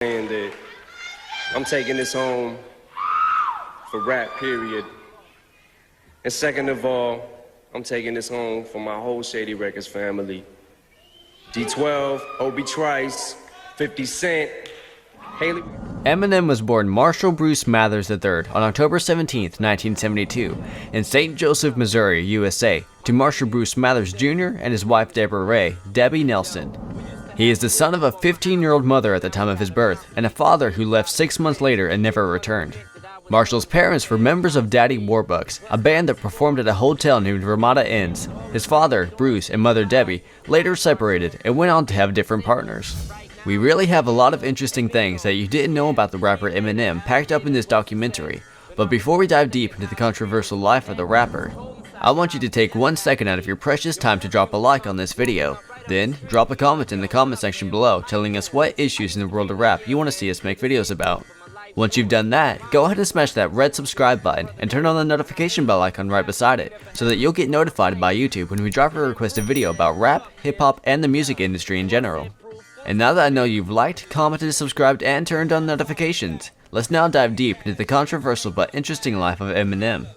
saying that I'm taking this home for rap, period. And second of all, I'm taking this home for my whole Shady Records family. D12, Obi Trice, 50 Cent, Haley. Eminem was born Marshall Bruce Mathers III on October 17, 1972, in St. Joseph, Missouri, USA, to Marshall Bruce Mathers Jr. and his wife Deborah Ray, Debbie Nelson. He is the son of a 15-year-old mother at the time of his birth, and a father who left 6 months later and never returned. Marshall's parents were members of Daddy Warbucks, a band that performed at a hotel named Ramada Inns. His father, Bruce, and mother Debbie later separated and went on to have different partners. We really have a lot of interesting things that you didn't know about the rapper Eminem packed up in this documentary, but before we dive deep into the controversial life of the rapper, I want you to take 1 second out of your precious time to drop a like on this video. Then, drop a comment in the comment section below telling us what issues in the world of rap you want to see us make videos about. Once you've done that, go ahead and smash that red subscribe button and turn on the notification bell icon right beside it so that you'll get notified by YouTube when we drop a requested video about rap, hip-hop, and the music industry in general. And now that I know you've liked, commented, subscribed, and turned on notifications, let's now dive deep into the controversial but interesting life of Eminem.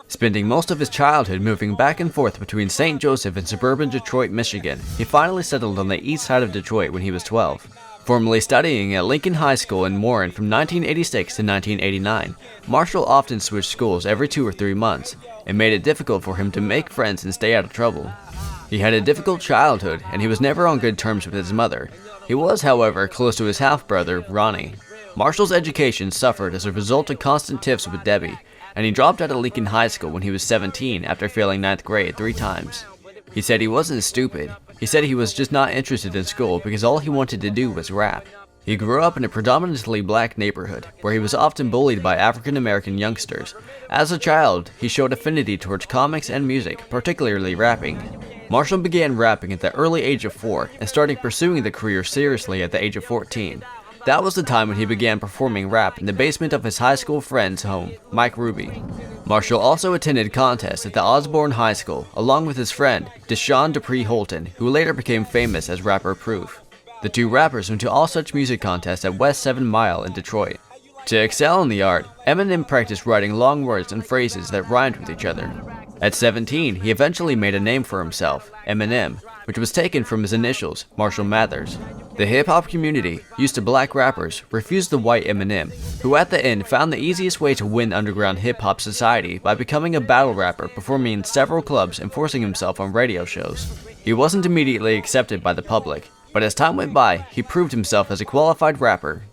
Spending most of his childhood moving back and forth between St. Joseph and suburban Detroit, Michigan, he finally settled on the east side of Detroit when he was 12. Formerly studying at Lincoln High School in Warren from 1986 to 1989, Marshall often switched schools every 2 or 3 months, and made it difficult for him to make friends and stay out of trouble. He had a difficult childhood, and he was never on good terms with his mother. He was, however, close to his half-brother, Ronnie. Marshall's education suffered as a result of constant tiffs with Debbie, and he dropped out of Lincoln High School when he was 17 after failing 9th grade 3 times. He said he wasn't stupid. He said he was just not interested in school because all he wanted to do was rap. He grew up in a predominantly black neighborhood where he was often bullied by African American youngsters. As a child, he showed affinity towards comics and music, particularly rapping. Marshall began rapping at the early age of 4 and started pursuing the career seriously at the age of 14. That was the time when he began performing rap in the basement of his high school friend's home, Mike Ruby. Marshall also attended contests at the Osborne High School along with his friend, Deshaun Dupree Holton, who later became famous as rapper Proof. The two rappers went to all such music contests at West 7 Mile in Detroit. To excel in the art, Eminem practiced writing long words and phrases that rhymed with each other. At 17, he eventually made a name for himself, Eminem, which was taken from his initials, Marshall Mathers. The hip-hop community, used to black rappers, refused the white Eminem, who at the end found the easiest way to win underground hip-hop society by becoming a battle rapper, performing in several clubs and forcing himself on radio shows. He wasn't immediately accepted by the public, but as time went by, he proved himself as a qualified rapper.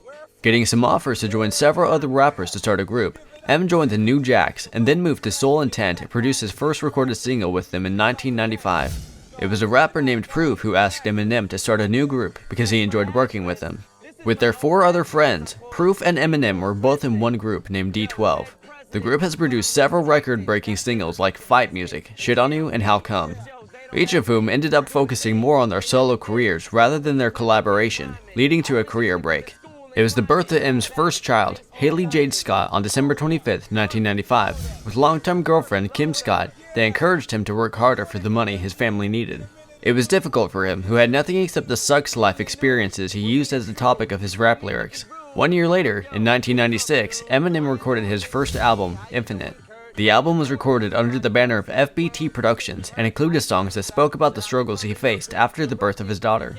Getting some offers to join several other rappers to start a group, M joined the New Jacks and then moved to Soul Intent and produced his first recorded single with them in 1995. It was a rapper named Proof who asked Eminem to start a new group because he enjoyed working with them. With their 4 other friends, Proof and Eminem were both in one group named D12. The group has produced several record-breaking singles like Fight Music, Shit on You, and How Come, each of whom ended up focusing more on their solo careers rather than their collaboration, leading to a career break. It was the birth of M's first child, Haley Jade Scott, on December 25, 1995, with longtime girlfriend Kim Scott that encouraged him to work harder for the money his family needed. It was difficult for him, who had nothing except the sucks life experiences he used as the topic of his rap lyrics. 1 year later, in 1996, Eminem recorded his first album, Infinite. The album was recorded under the banner of FBT Productions and included songs that spoke about the struggles he faced after the birth of his daughter,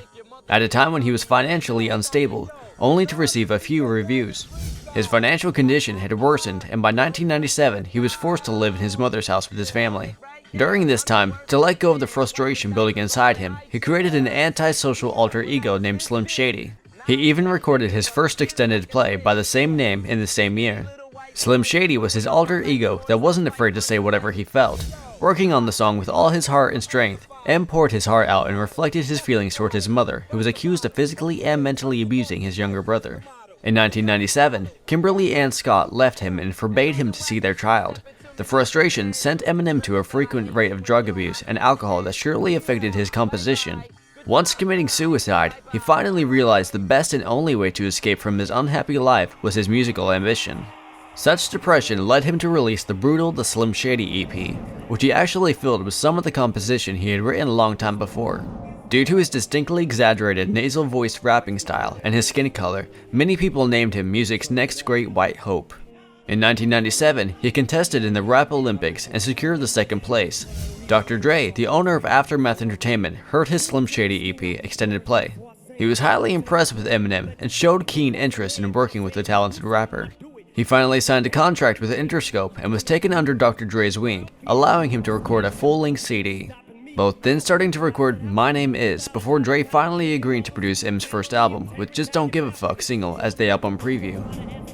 at a time when he was financially unstable, only to receive a few reviews. His financial condition had worsened, and by 1997, he was forced to live in his mother's house with his family. During this time, to let go of the frustration building inside him, he created an antisocial alter ego named Slim Shady. He even recorded his first extended play by the same name in the same year. Slim Shady was his alter ego that wasn't afraid to say whatever he felt. Working on the song with all his heart and strength, M poured his heart out and reflected his feelings toward his mother, who was accused of physically and mentally abusing his younger brother. In 1997, Kimberly Ann Scott left him and forbade him to see their child. The frustration sent Eminem to a frequent rate of drug abuse and alcohol that surely affected his composition. Once committing suicide, he finally realized the best and only way to escape from his unhappy life was his musical ambition. Such depression led him to release the brutal The Slim Shady EP, which he actually filled with some of the composition he had written a long time before. Due to his distinctly exaggerated nasal voiced rapping style and his skin color, many people named him music's next great white hope. In 1997, he contested in the Rap Olympics and secured the second place. Dr. Dre, the owner of Aftermath Entertainment, heard his Slim Shady EP Extended Play. He was highly impressed with Eminem and showed keen interest in working with the talented rapper. He finally signed a contract with Interscope and was taken under Dr. Dre's wing, allowing him to record a full-length CD. Both then starting to record My Name Is before Dre finally agreeing to produce M's first album with Just Don't Give a Fuck single as the album preview.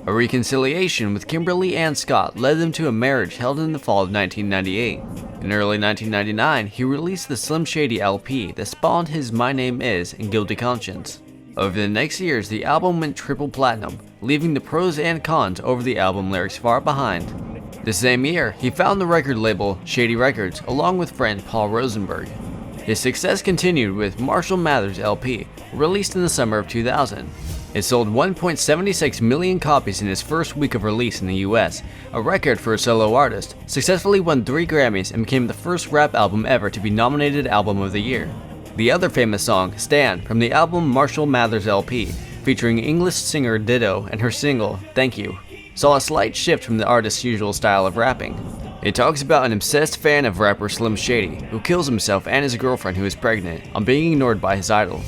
A reconciliation with Kimberly Ann Scott led them to a marriage held in the fall of 1998. In early 1999, he released the Slim Shady LP that spawned his My Name Is and Guilty Conscience. Over the next years, the album went triple platinum, leaving the pros and cons over the album lyrics far behind. The same year, he found the record label Shady Records along with friend Paul Rosenberg. His success continued with Marshall Mathers LP, released in the summer of 2000. It sold 1.76 million copies in its first week of release in the US, a record for a solo artist, successfully won 3 Grammys and became the first rap album ever to be nominated Album of the Year. The other famous song, Stan, from the album Marshall Mathers LP, featuring English singer Ditto and her single, Thank You, saw a slight shift from the artist's usual style of rapping. It talks about an obsessed fan of rapper Slim Shady, who kills himself and his girlfriend who is pregnant, on being ignored by his idol.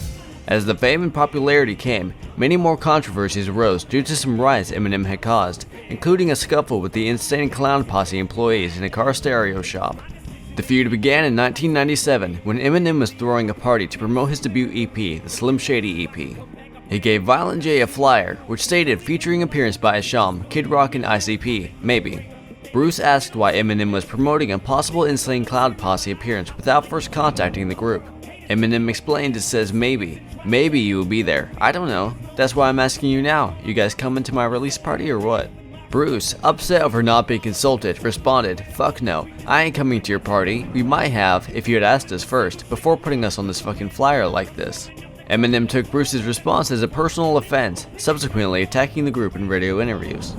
As the fame and popularity came, many more controversies arose due to some riots Eminem had caused, including a scuffle with the Insane Clown Posse employees in a car stereo shop. The feud began in 1997 when Eminem was throwing a party to promote his debut EP, the Slim Shady EP. He gave Violent J a flyer, which stated featuring appearance by Asham, Kid Rock and ICP, maybe. Bruce asked why Eminem was promoting a possible Insane Clown Posse appearance without first contacting the group. Eminem explained it says maybe you will be there, I don't know, that's why I'm asking you now, you guys coming to my release party or what? Bruce, upset over not being consulted, responded, fuck no, I ain't coming to your party, we might have if you had asked us first, before putting us on this fucking flyer like this. Eminem took Bruce's response as a personal offense, subsequently attacking the group in radio interviews.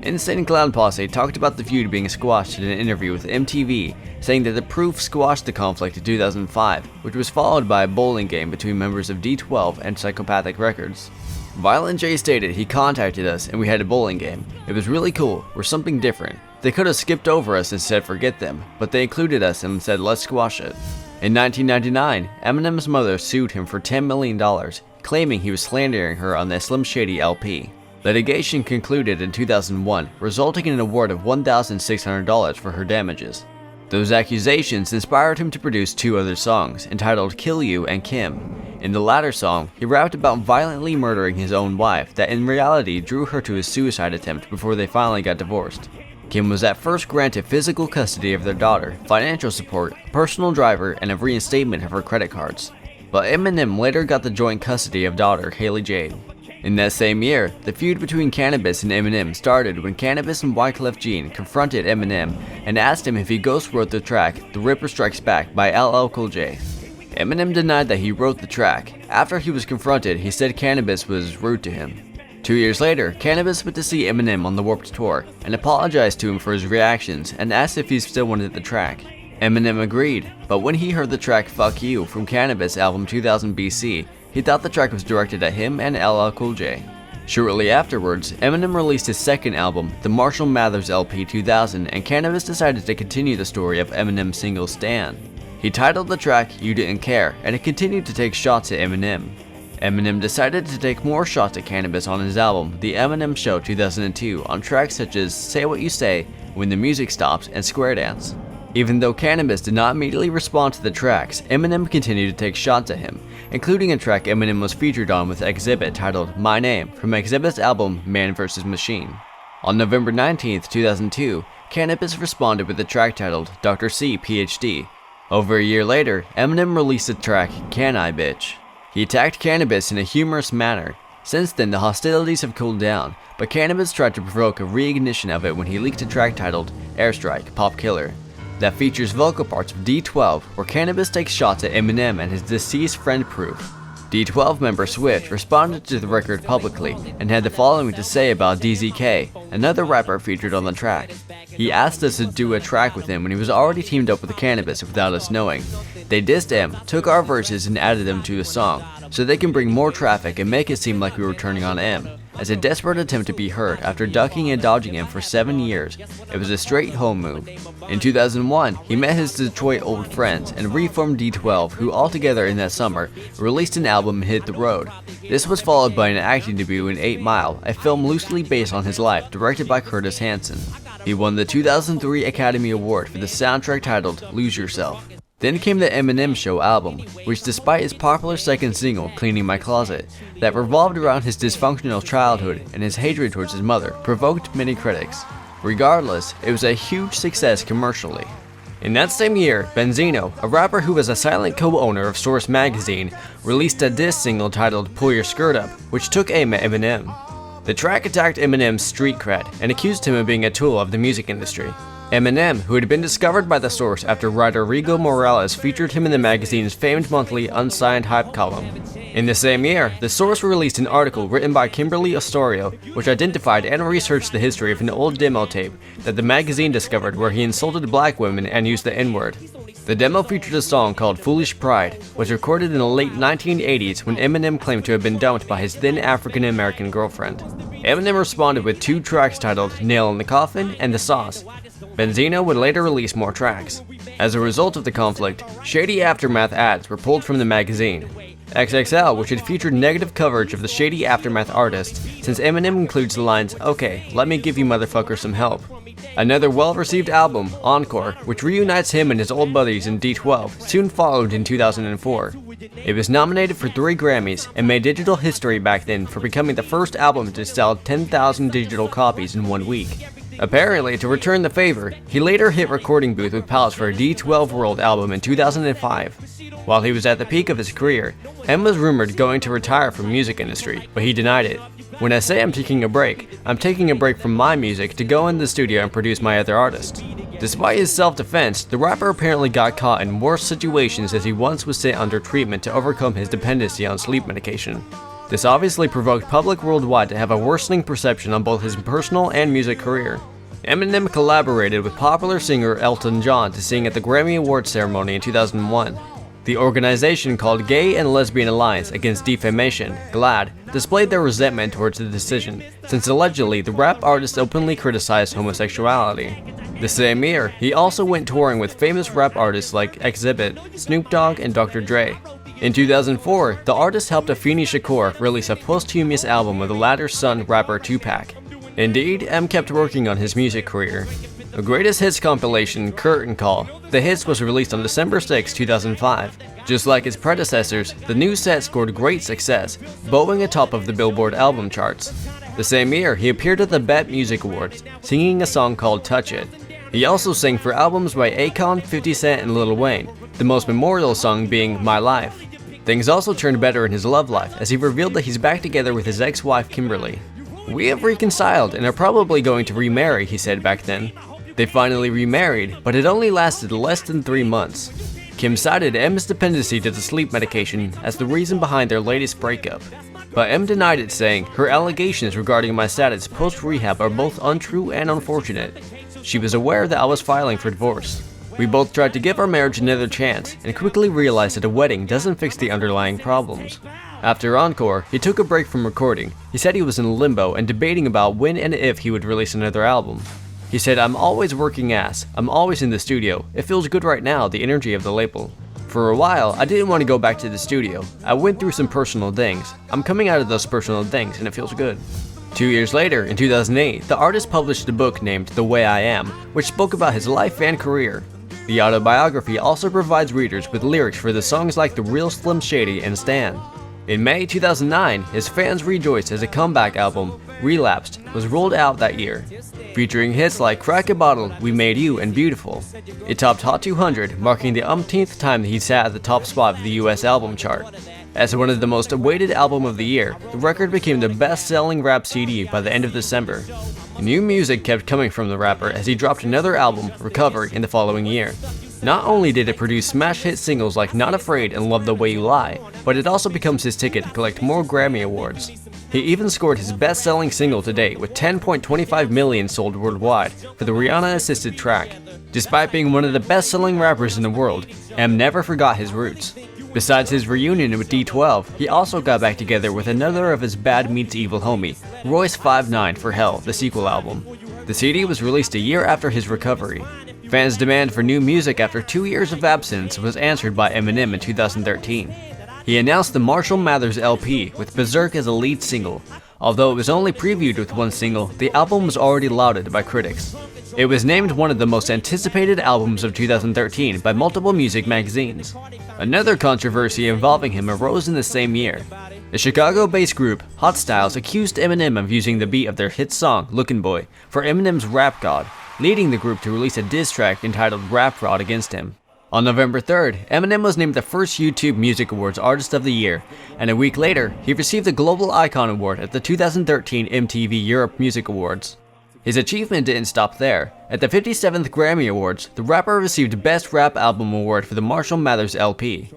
Insane Clown Posse talked about the feud being squashed in an interview with MTV, saying that the proof squashed the conflict in 2005, which was followed by a bowling game between members of D12 and Psychopathic Records. Violent J stated he contacted us and we had a bowling game. It was really cool, we're something different. They could have skipped over us and said forget them, but they included us and said let's squash it. In 1999, Eminem's mother sued him for $10 million, claiming he was slandering her on the Slim Shady LP. Litigation concluded in 2001, resulting in an award of $1,600 for her damages. Those accusations inspired him to produce 2 other songs, entitled Kill You and Kim. In the latter song, he rapped about violently murdering his own wife that in reality drew her to his suicide attempt before they finally got divorced. Kim was at first granted physical custody of their daughter, financial support, a personal driver, and a reinstatement of her credit cards. But Eminem later got the joint custody of daughter Haley Jade. In that same year, the feud between Cannabis and Eminem started when Cannabis and Wyclef Jean confronted Eminem and asked him if he ghost wrote the track The Ripper Strikes Back by LL Cool J. Eminem denied that he wrote the track. After he was confronted, he said Cannabis was rude to him. 2 years later, Cannabis went to see Eminem on the Warped Tour and apologized to him for his reactions and asked if he still wanted the track. Eminem agreed, but when he heard the track Fuck You from Cannabis album 2000 BC, he thought the track was directed at him and LL Cool J. Shortly afterwards, Eminem released his second album, the Marshall Mathers LP 2000, and Cannabis decided to continue the story of Eminem's single Stan. He titled the track You Didn't Care, and it continued to take shots at Eminem. Eminem decided to take more shots at Cannabis on his album, The Eminem Show 2002, on tracks such as Say What You Say, When the Music Stops, and Square Dance. Even though Cannabis did not immediately respond to the tracks, Eminem continued to take shots at him, including a track Eminem was featured on with Exhibit titled My Name from Exhibit's album Man vs. Machine. On November 19, 2002, Cannabis responded with a track titled Dr. C PhD. Over a year later, Eminem released the track Can I Bitch. He attacked Cannabis in a humorous manner. Since then, the hostilities have cooled down, but Cannabis tried to provoke a reignition of it when he leaked a track titled Airstrike Pop Killer that features vocal parts of D12 where Cannabis takes shots at Eminem and his deceased friend Proof. D12 member Swift responded to the record publicly and had the following to say about DZK, another rapper featured on the track. He asked us to do a track with him when he was already teamed up with Cannabis without us knowing. They dissed him, took our verses and added them to the song, so they can bring more traffic and make it seem like we were turning on M. As a desperate attempt to be heard after ducking and dodging him for 7 years, it was a straight home move. In 2001, he met his Detroit old friends and reformed D12, who altogether in that summer released an album and hit the road. This was followed by an acting debut in 8 Mile, a film loosely based on his life directed by Curtis Hanson. He won the 2003 Academy Award for the soundtrack titled Lose Yourself. Then came the Eminem Show album, which despite its popular second single, Cleaning My Closet, that revolved around his dysfunctional childhood and his hatred towards his mother, provoked many critics. Regardless, it was a huge success commercially. In that same year, Benzino, a rapper who was a silent co-owner of Source magazine, released a diss single titled Pull Your Skirt Up, which took aim at Eminem. The track attacked Eminem's street cred and accused him of being a tool of the music industry. Eminem, who had been discovered by The Source after writer Rigo Morales featured him in the magazine's famed monthly Unsigned Hype column. In the same year, The Source released an article written by Kimberly Osorio, which identified and researched the history of an old demo tape that the magazine discovered where he insulted black women and used the N-word. The demo featured a song called Foolish Pride, was recorded in the late 1980s when Eminem claimed to have been dumped by his then African-American girlfriend. Eminem responded with 2 tracks titled Nail in the Coffin and The Sauce. Benzino would later release more tracks. As a result of the conflict, Shady Aftermath ads were pulled from the magazine. XXL, which had featured negative coverage of the Shady Aftermath artists, since Eminem includes the lines, "Okay, let me give you motherfuckers some help." Another well-received album, Encore, which reunites him and his old buddies in D12, soon followed in 2004. It was nominated for 3 Grammys and made digital history back then for becoming the first album to sell 10,000 digital copies in 1 week. Apparently, to return the favor, he later hit recording booth with Palace for a D12 World album in 2005. While he was at the peak of his career, M was rumored going to retire from the music industry, but he denied it. "When I say I'm taking a break from my music to go in the studio and produce my other artists." Despite his self-defense, the rapper apparently got caught in worse situations as he once was sent under treatment to overcome his dependency on sleep medication. This obviously provoked public worldwide to have a worsening perception on both his personal and music career. Eminem collaborated with popular singer Elton John to sing at the Grammy Awards ceremony in 2001. The organization called Gay and Lesbian Alliance Against Defamation, GLAAD, displayed their resentment towards the decision, since allegedly the rap artist openly criticized homosexuality. The same year, he also went touring with famous rap artists like Xzibit, Snoop Dogg, and Dr. Dre. In 2004, the artist helped Afeni Shakur release a posthumous album with the latter's son, rapper Tupac. Indeed, M kept working on his music career. The Greatest Hits compilation, Curtain Call, The Hits was released on December 6, 2005. Just like its predecessors, the new set scored great success, bowing atop of the Billboard album charts. The same year, he appeared at the BET Music Awards, singing a song called Touch It. He also sang for albums by Akon, 50 Cent, and Lil Wayne, the most memorial song being My Life. Things also turned better in his love life as he revealed that he's back together with his ex-wife Kimberly. "We have reconciled and are probably going to remarry," he said back then. They finally remarried, but it only lasted less than 3 months. Kim cited M's dependency to the sleep medication as the reason behind their latest breakup. But M denied it, saying, "Her allegations regarding my status post-rehab are both untrue and unfortunate. She was aware that I was filing for divorce. We both tried to give our marriage another chance and quickly realized that a wedding doesn't fix the underlying problems." After Encore, he took a break from recording. He said he was in limbo and debating about when and if he would release another album. He said, "I'm always working ass. I'm always in the studio. It feels good right now, the energy of the label. For a while, I didn't want to go back to the studio. I went through some personal things. I'm coming out of those personal things and it feels good." 2 years later, in 2008, the artist published a book named The Way I Am, which spoke about his life and career. The autobiography also provides readers with lyrics for the songs like The Real Slim Shady and Stan. In May 2009, his fans rejoiced as a comeback album, Relapsed, was rolled out that year, featuring hits like Crack a Bottle, We Made You, and Beautiful. It topped Hot 200, marking the umpteenth time that he sat at the top spot of the US album chart. As one of the most awaited album of the year, the record became the best-selling rap CD by the end of December. New music kept coming from the rapper as he dropped another album, Recovery, in the following year. Not only did it produce smash hit singles like Not Afraid and Love the Way You Lie, but it also becomes his ticket to collect more Grammy Awards. He even scored his best-selling single to date with 10.25 million sold worldwide for the Rihanna-assisted track. Despite being one of the best-selling rappers in the world, M never forgot his roots. Besides his reunion with D12, he also got back together with another of his Bad Meets Evil homie, Royce 5'9" for Hell, the sequel album. The CD was released a year after his recovery. Fans' demand for new music after 2 years of absence was answered by Eminem in 2013. He announced the Marshall Mathers LP with Berserk as a lead single. Although it was only previewed with one single, the album was already lauded by critics. It was named one of the most anticipated albums of 2013 by multiple music magazines. Another controversy involving him arose in the same year. The Chicago-based group Hot Styles accused Eminem of using the beat of their hit song Lookin' Boy for Eminem's Rap God, leading the group to release a diss track entitled Rap Fraud against him. On November 3rd, Eminem was named the first YouTube Music Awards Artist of the Year, and a week later, he received the Global Icon Award at the 2013 MTV Europe Music Awards. His achievement didn't stop there. At the 57th Grammy Awards, the rapper received Best Rap Album Award for the Marshall Mathers LP,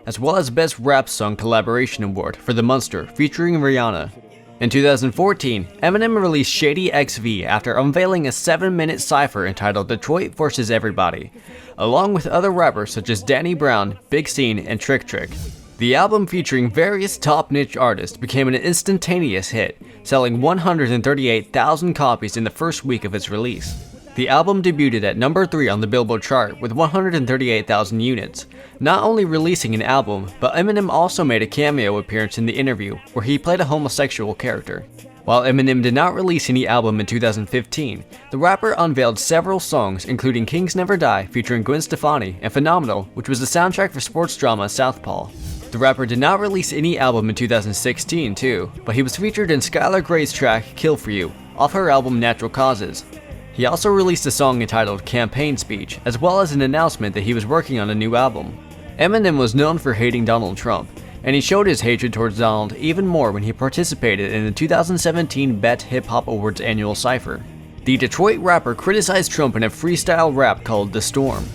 as well as Best Rap Song Collaboration Award for The Monster featuring Rihanna. In 2014, Eminem released Shady XV after unveiling a 7-minute cypher entitled Detroit vs. Everybody, along with other rappers such as Danny Brown, Big Scene, and Trick Trick. The album, featuring various top niche artists, became an instantaneous hit, selling 138,000 copies in the first week of its release. The album debuted at number 3 on the Billboard chart with 138,000 units. Not only releasing an album, but Eminem also made a cameo appearance in The Interview, where he played a homosexual character. While Eminem did not release any album in 2015, the rapper unveiled several songs including Kings Never Die featuring Gwen Stefani and Phenomenal, which was the soundtrack for sports drama Southpaw. The rapper did not release any album in 2016 too, but he was featured in Skylar Grey's track Kill For You, off her album Natural Causes. He also released a song entitled Campaign Speech, as well as an announcement that he was working on a new album. Eminem was known for hating Donald Trump, and he showed his hatred towards Donald even more when he participated in the 2017 BET Hip Hop Awards annual cypher. The Detroit rapper criticized Trump in a freestyle rap called The Storm.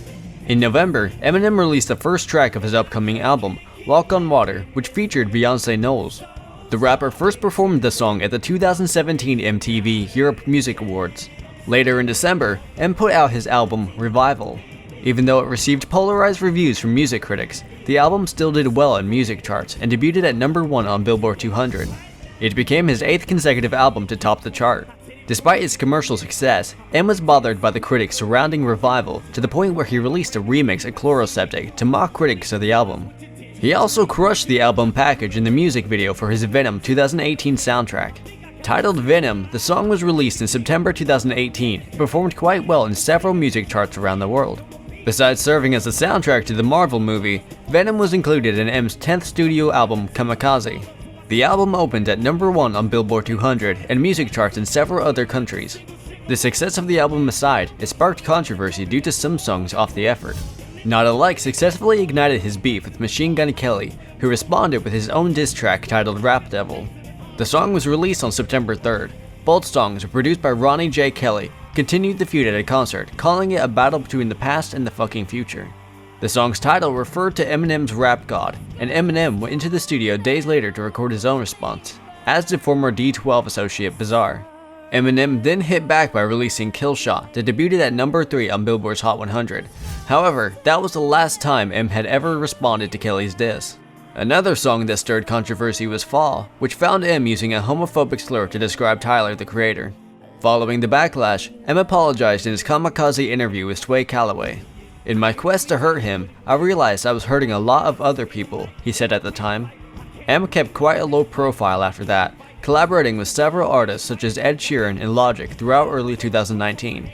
In November, Eminem released the first track of his upcoming album, Walk on Water, which featured Beyonce Knowles. The rapper first performed the song at the 2017 MTV Europe Music Awards. Later in December, M put out his album Revival. Even though it received polarized reviews from music critics, the album still did well in music charts and debuted at number 1 on Billboard 200. It became his 8th consecutive album to top the chart. Despite its commercial success, M was bothered by the critics surrounding Revival to the point where he released a remix of Chloroseptic to mock critics of the album. He also crushed the album package in the music video for his Venom 2018 soundtrack. Titled Venom, the song was released in September 2018 and performed quite well in several music charts around the world. Besides serving as a soundtrack to the Marvel movie, Venom was included in M's 10th studio album Kamikaze. The album opened at number 1 on Billboard 200 and music charts in several other countries. The success of the album aside, it sparked controversy due to some songs off the effort. Not Alike successfully ignited his beef with Machine Gun Kelly, who responded with his own diss track titled Rap Devil. The song was released on September 3rd. Both songs, produced by Ronnie J. Kelly, continued the feud at a concert, calling it a battle between the past and the fucking future. The song's title referred to Eminem's Rap God, and Eminem went into the studio days later to record his own response, as did former D12 associate Bizarre. Eminem then hit back by releasing Kill Shot that debuted at number 3 on Billboard's Hot 100. However, that was the last time M had ever responded to Kelly's diss. Another song that stirred controversy was Fall, which found M using a homophobic slur to describe Tyler, the creator. Following the backlash, M apologized in his Kamikaze interview with Sway Calloway. "In my quest to hurt him, I realized I was hurting a lot of other people," he said at the time. M kept quite a low profile after that, collaborating with several artists such as Ed Sheeran and Logic throughout early 2019.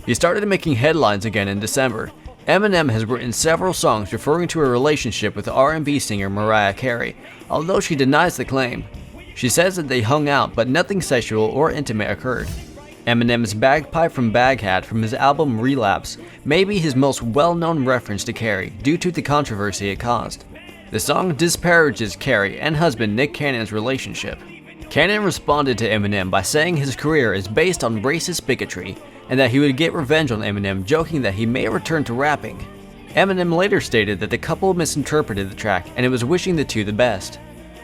He started making headlines again in December. Eminem has written several songs referring to a relationship with R&B singer Mariah Carey, although she denies the claim. She says that they hung out but nothing sexual or intimate occurred. Eminem's Bagpipe from Baghat from his album Relapse may be his most well-known reference to Carey due to the controversy it caused. The song disparages Carey and husband Nick Cannon's relationship. Cannon responded to Eminem by saying his career is based on racist bigotry and that he would get revenge on Eminem, joking that he may return to rapping. Eminem later stated that the couple misinterpreted the track and it was wishing the two the best.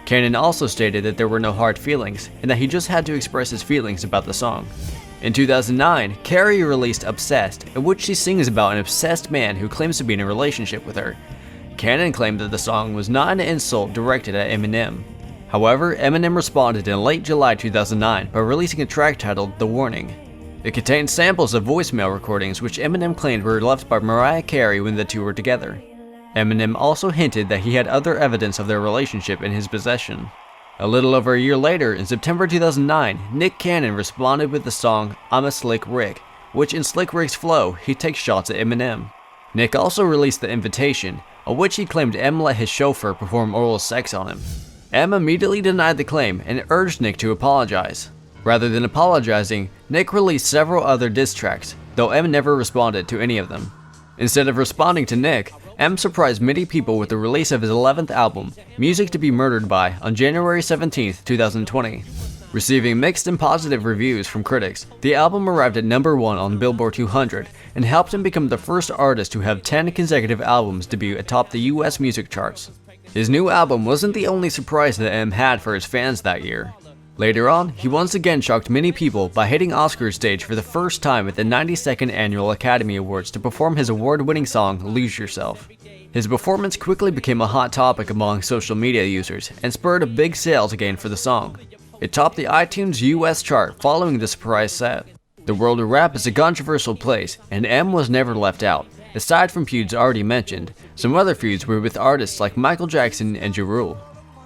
Cannon also stated that there were no hard feelings and that he just had to express his feelings about the song. In 2009, Carrie released Obsessed, in which she sings about an obsessed man who claims to be in a relationship with her. Cannon claimed that the song was not an insult directed at Eminem. However, Eminem responded in late July 2009 by releasing a track titled The Warning. It contained samples of voicemail recordings which Eminem claimed were left by Mariah Carey when the two were together. Eminem also hinted that he had other evidence of their relationship in his possession. A little over a year later, in September 2009, Nick Cannon responded with the song I'm a Slick Rick, which in Slick Rick's flow, he takes shots at Eminem. Nick also released The Invitation, on which he claimed M let his chauffeur perform oral sex on him. M immediately denied the claim and urged Nick to apologize. Rather than apologizing, Nick released several other diss tracks, though M never responded to any of them. Instead of responding to Nick, M surprised many people with the release of his 11th album, Music to Be Murdered By, on January 17, 2020. Receiving mixed and positive reviews from critics, the album arrived at number 1 on Billboard 200 and helped him become the first artist to have 10 consecutive albums debut atop the US music charts. His new album wasn't the only surprise that M had for his fans that year. Later on, he once again shocked many people by hitting Oscar's stage for the first time at the 92nd Annual Academy Awards to perform his award-winning song, Lose Yourself. His performance quickly became a hot topic among social media users and spurred a big sales gain for the song. It topped the iTunes US chart following the surprise set. The world of rap is a controversial place, and M was never left out. Aside from feuds already mentioned, some other feuds were with artists like Michael Jackson and Ja Rule.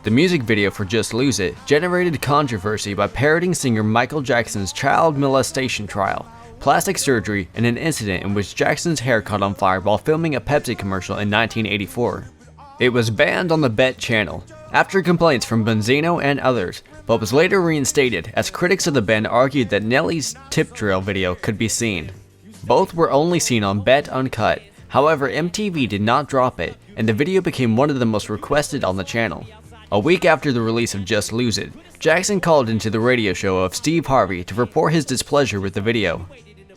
The music video for Just Lose It generated controversy by parodying singer Michael Jackson's child molestation trial, plastic surgery, and an incident in which Jackson's hair caught on fire while filming a Pepsi commercial in 1984. It was banned on the BET channel, after complaints from Benzino and others, but was later reinstated as critics of the band argued that Nelly's tip drill video could be seen. Both were only seen on BET Uncut, however MTV did not drop it, and the video became one of the most requested on the channel. A week after the release of Just Lose It, Jackson called into the radio show of Steve Harvey to report his displeasure with the video.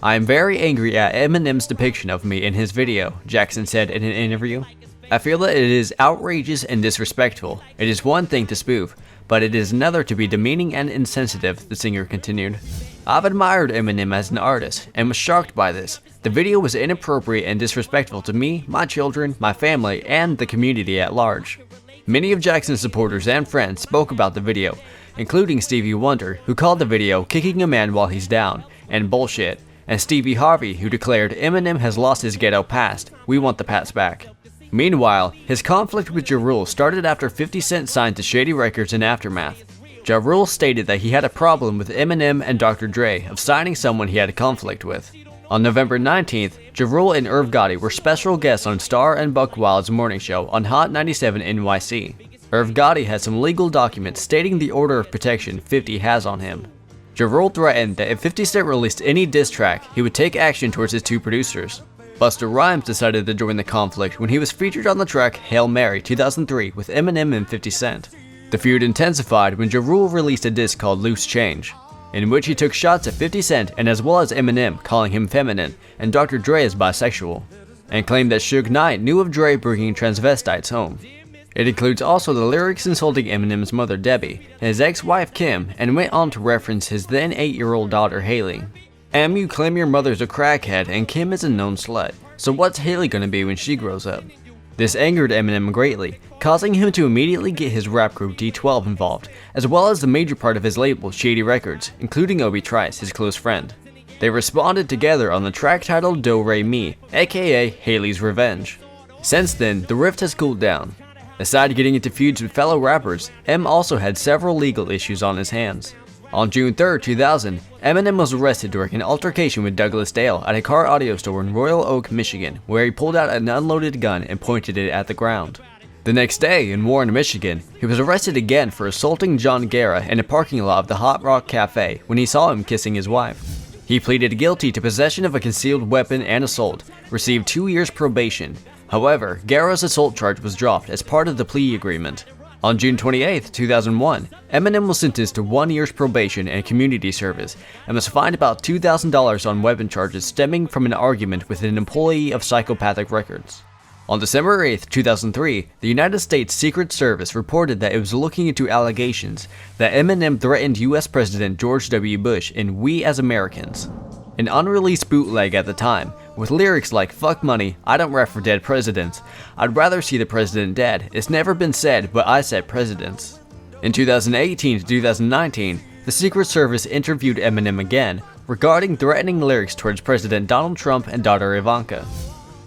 I am very angry at Eminem's depiction of me in his video, Jackson said in an interview. I feel that it is outrageous and disrespectful. It is one thing to spoof, but it is another to be demeaning and insensitive, the singer continued. I've admired Eminem as an artist and was shocked by this. The video was inappropriate and disrespectful to me, my children, my family, and the community at large. Many of Jackson's supporters and friends spoke about the video, including Stevie Wonder, who called the video kicking a man while he's down, and bullshit, and Stevie Harvey, who declared Eminem has lost his ghetto past, we want the past back. Meanwhile, his conflict with Ja Rule started after 50 Cent signed to Shady Records in Aftermath. Ja Rule stated that he had a problem with Eminem and Dr. Dre of signing someone he had a conflict with. On November 19th, Ja Rule and Irv Gotti were special guests on Star and Buck Wild's morning show on Hot 97 NYC. Irv Gotti had some legal documents stating the order of protection 50 has on him. Ja Rule threatened that if 50 Cent released any diss track, he would take action towards his two producers. Busta Rhymes decided to join the conflict when he was featured on the track Hail Mary 2003 with Eminem and 50 Cent. The feud intensified when Ja Rule released a diss called Loose Change, in which he took shots at 50 Cent and as well as Eminem, calling him feminine, and Dr. Dre as bisexual, and claimed that Suge Knight knew of Dre bringing transvestites home. It includes also the lyrics insulting Eminem's mother Debbie, and his ex-wife Kim, and went on to reference his then 8-year-old daughter Haley. You claim your mother's a crackhead and Kim is a known slut, so what's Haley gonna be when she grows up? This angered Eminem greatly, causing him to immediately get his rap group D12 involved, as well as the major part of his label Shady Records, including Obi Trice, his close friend. They responded together on the track titled Do Re Mi, aka Haley's Revenge. Since then, the rift has cooled down. Aside getting into feuds with fellow rappers, M also had several legal issues on his hands. On June 3, 2000, Eminem was arrested during an altercation with Douglas Dale at a car audio store in Royal Oak, Michigan, where he pulled out an unloaded gun and pointed it at the ground. The next day, in Warren, Michigan, he was arrested again for assaulting John Guerra in a parking lot of the Hot Rock Cafe when he saw him kissing his wife. He pleaded guilty to possession of a concealed weapon and assault, received 2 years probation. However, Guerra's assault charge was dropped as part of the plea agreement. On June 28, 2001, Eminem was sentenced to 1 year's probation and community service, and was fined about $2,000 on weapon charges stemming from an argument with an employee of Psychopathic Records. On December 8, 2003, the United States Secret Service reported that it was looking into allegations that Eminem threatened US President George W. Bush in We as Americans, an unreleased bootleg at the time, with lyrics like "fuck money, I don't rap for dead presidents, I'd rather see the president dead, it's never been said, but I said presidents." In 2018 to 2019, the Secret Service interviewed Eminem again regarding threatening lyrics towards President Donald Trump and daughter Ivanka.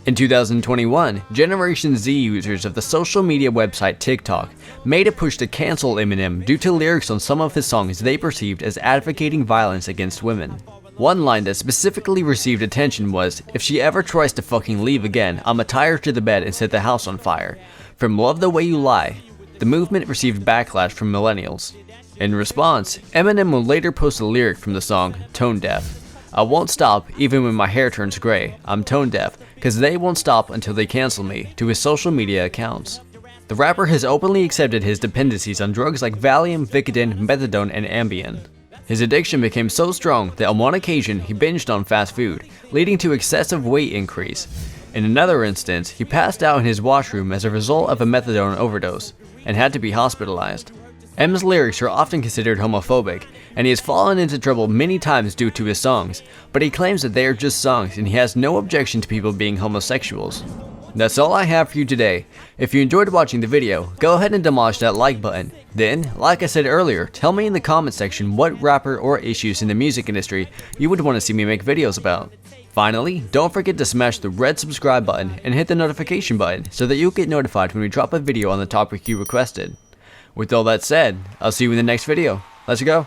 In 2021, Generation Z users of the social media website TikTok made a push to cancel Eminem due to lyrics on some of his songs they perceived as advocating violence against women. One line that specifically received attention was, "If she ever tries to fucking leave again, I'ma tie her to the bed and set the house on fire. From Love the Way You Lie." The movement received backlash from millennials. In response, Eminem would later post a lyric from the song, "Tone Deaf." "I won't stop even when my hair turns gray. I'm tone deaf, cause they won't stop until they cancel me," to his social media accounts. The rapper has openly accepted his dependencies on drugs like Valium, Vicodin, Methadone, and Ambien. His addiction became so strong that on one occasion he binged on fast food, leading to excessive weight increase. In another instance, he passed out in his washroom as a result of a methadone overdose, and had to be hospitalized. M's lyrics are often considered homophobic, and he has fallen into trouble many times due to his songs, but he claims that they are just songs and he has no objection to people being homosexuals. That's all I have for you today. If you enjoyed watching the video, go ahead and demolish that like button. Then, like I said earlier, tell me in the comment section what rapper or issues in the music industry you would want to see me make videos about. Finally, don't forget to smash the red subscribe button and hit the notification button so that you'll get notified when we drop a video on the topic you requested. With all that said, I'll see you in the next video. Let's go.